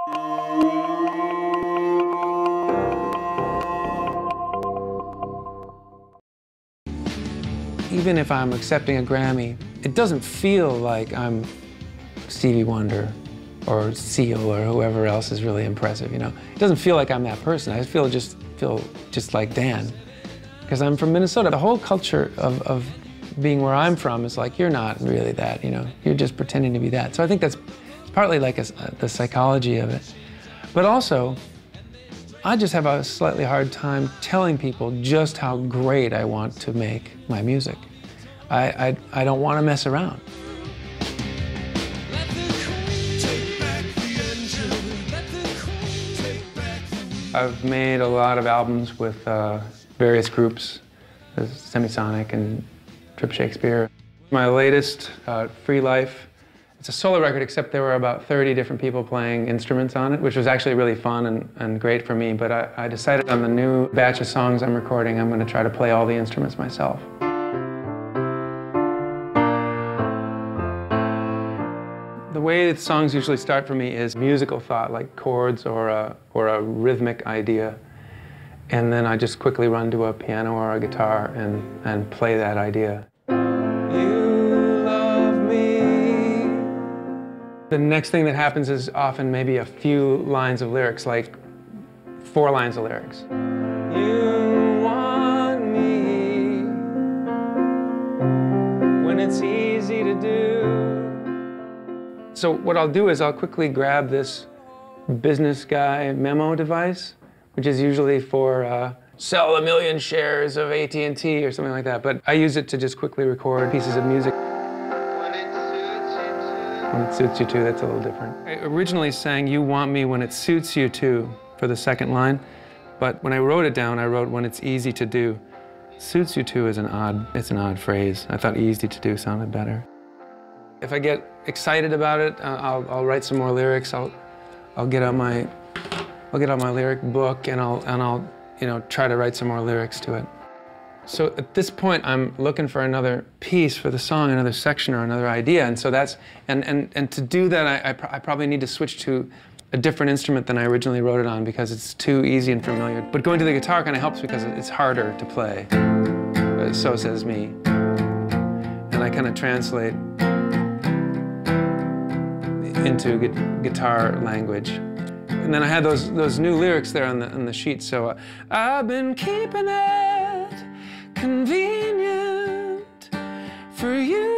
Even if I'm accepting a Grammy, it doesn't feel like I'm Stevie Wonder or Seal or whoever else is really impressive, you know? It doesn't feel like I'm that person. I feel just like Dan. Because I'm from Minnesota. The whole culture of being where I'm from is like, you're not really that, you know? You're just pretending to be that. So I think that's partly like the psychology of it. But also, I just have a slightly hard time telling people just how great I want to make my music. I don't want to mess around. I've made a lot of albums with various groups, Semisonic and Trip Shakespeare. My latest, Free Life, it's a solo record, except there were about 30 different people playing instruments on it, which was actually really fun and great for me. But I decided on the new batch of songs I'm recording, I'm going to try to play all the instruments myself. The way that songs usually start for me is musical thought, like chords or a rhythmic idea. And then I just quickly run to a piano or a guitar and play that idea. You love me. The next thing that happens is often maybe a few lines of lyrics, like 4 lines of lyrics. You want me when it's easy to do. So what I'll do is I'll quickly grab this business guy memo device, which is usually for sell 1 million shares of AT&T or something like that. But I use it to just quickly record pieces of music. When it suits you too, that's a little different. I originally sang You Want Me When It Suits You Too for the second line, but when I wrote it down, I wrote when it's easy to do. Suits you too is an odd phrase. I thought easy to do sounded better. If I get excited about it, I'll write some more lyrics. I'll get out my lyric book and I'll you know, try to write some more lyrics to it. So at this point, I'm looking for another piece for the song, another section or another idea, and so that's and to do that, I probably need to switch to a different instrument than I originally wrote it on because it's too easy and familiar. But going to the guitar kind of helps because it's harder to play. So says me, and I kind of translate into guitar language. And then I had those new lyrics there on the sheet, so I've been keeping it convenient for you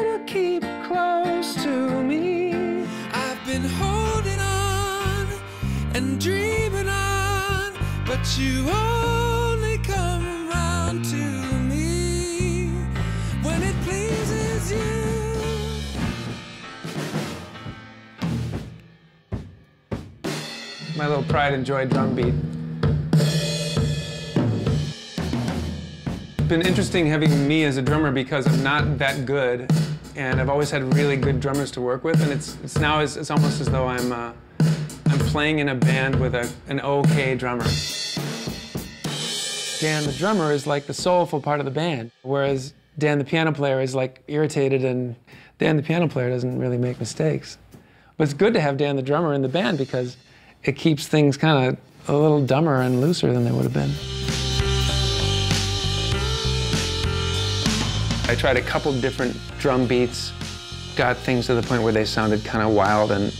to keep close to me. I've been holding on and dreaming on, but you only come around to me when it pleases you. My little pride and joy drum beat. It's been interesting having me as a drummer because I'm not that good, and I've always had really good drummers to work with, and it's almost as though I'm playing in a band with an okay drummer. Dan the drummer is like the soulful part of the band, whereas Dan the piano player is like irritated, and Dan the piano player doesn't really make mistakes. But it's good to have Dan the drummer in the band because it keeps things kind of a little dumber and looser than they would have been. I tried a couple different drum beats, got things to the point where they sounded kind of wild and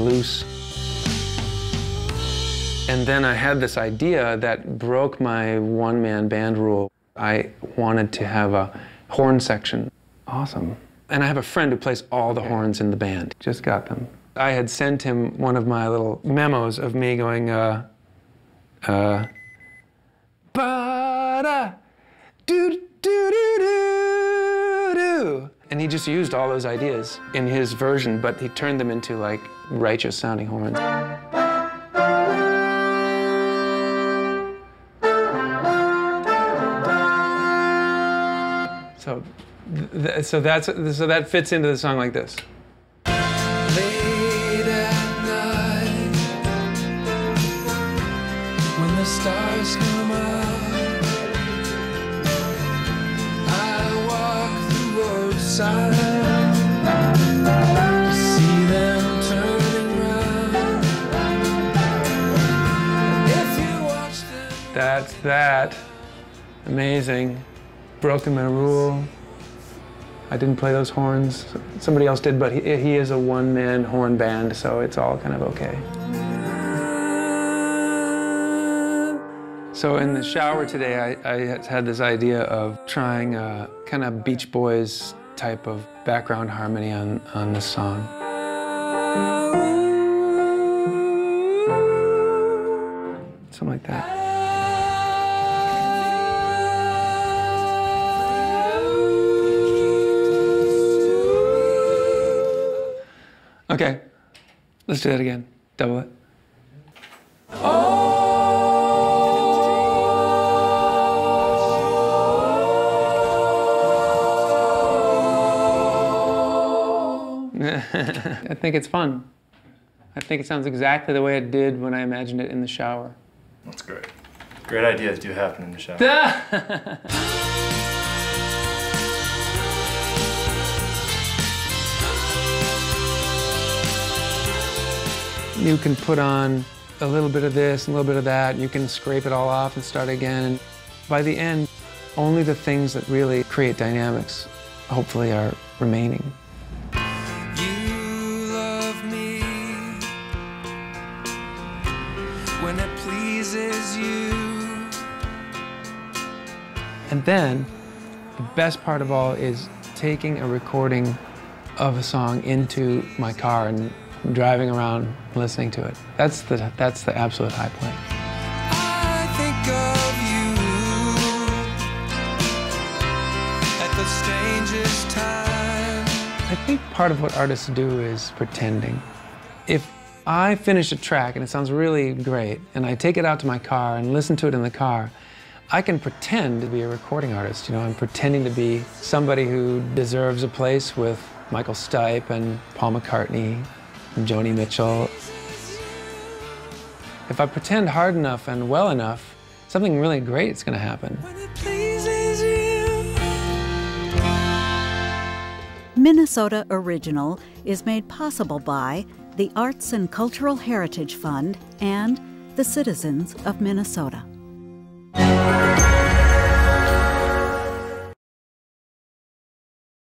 loose. And then I had this idea that broke my one-man band rule. I wanted to have a horn section. Awesome. And I have a friend who plays all the horns in the band. Just got them. I had sent him one of my little memos of me going, ba-da, do-do-do-do-do. And he just used all those ideas in his version, but he turned them into, like, righteous-sounding horns. So that fits into the song like this. Late at night, when the stars come out, I walk the roadside to see them turning round. that's that. Amazing. Broken my rule. I didn't play those horns. Somebody else did, but he is a one-man horn band, so it's all kind of okay. So in the shower today, I had this idea of trying a kind of Beach Boys type of background harmony on this song. Something like that. Okay, let's do that again. Double it. I think it's fun. I think it sounds exactly the way it did when I imagined it in the shower. That's great. Great ideas do happen in the shower. You can put on a little bit of this, a little bit of that. You can scrape it all off and start again. And by the end, only the things that really create dynamics, hopefully, are remaining. You love me when it pleases you. And then, the best part of all is taking a recording of a song into my car and driving around listening to it. That's the absolute high point. I think of you at the strangest time. I think part of what artists do is pretending. If I finish a track and it sounds really great, and I take it out to my car and listen to it in the car, I can pretend to be a recording artist. You know, I'm pretending to be somebody who deserves a place with Michael Stipe and Paul McCartney and Joni Mitchell. If I pretend hard enough and well enough, something really great is going to happen. Minnesota Original is made possible by the Arts and Cultural Heritage Fund and the citizens of Minnesota.